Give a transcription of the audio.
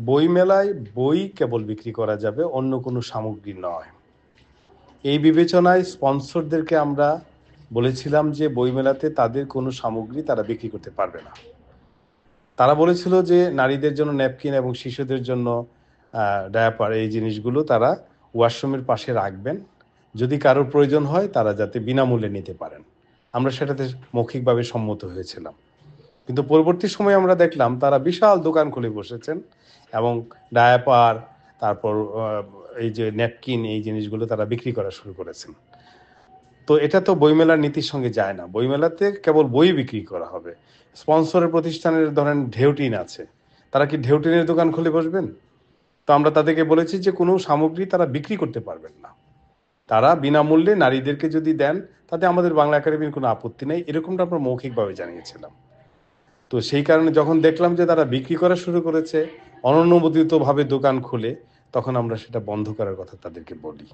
বইমেলায় বই কেবল বিক্রি করা যাবে, অন্য কোনো সামগ্রী নয়। এই বিবেচনায় স্পন্সরদেরকে আমরা বলেছিলাম যে বইমেলাতে তাদের কোনো সামগ্রী তারা বিক্রি করতে পারবে না। তারা বলেছিল যে নারীদের জন্য ন্যাপকিন এবং শিশুদের জন্য ডায়াপার এই জিনিসগুলো তারা ওয়াশরুমের পাশে রাখবেন। যদি কারোর প্রয়োজন হয় তারা যাতে বিনামূল্যে নিতে পারেন। আমরা সেটাতে মৌখিকভাবে সম্মত হয়েছিলাম। কিন্তু পরবর্তী সময়ে আমরা দেখলাম তারা বিশাল দোকান খুলে বসেছেন এবং ডায়াপার, তারপর এই যে ন্যাপকিন এই জিনিসগুলো তারা বিক্রি করা শুরু করেছেন। তো এটা তো বইমেলার নীতির সঙ্গে যায় না। বইমেলাতে কেবল বই বিক্রি করা হবে। স্পন্সরের প্রতিষ্ঠানের ধরেন ঢেউটিন আছে। তারা কি ঢেউটিনের দোকান খুলে বসবেন? তো আমরা তাদেরকে বলেছি যে কোনো সামগ্রী তারা বিক্রি করতে পারবেন না। তারা বিনামূল্যে নারীদেরকে যদি দেন তাতে আমাদের বাংলা একাডেমির কোনো আপত্তি নেই। এরকমটা আমরা মৌখিকভাবে জানিয়েছিলাম। তো সেই কারণে যখন দেখলাম যে তারা বিক্রি করা শুরু করেছে অননুমোদিতভাবে দোকান খুলে, তখন আমরা সেটা বন্ধ করার কথা তাদেরকে বলি।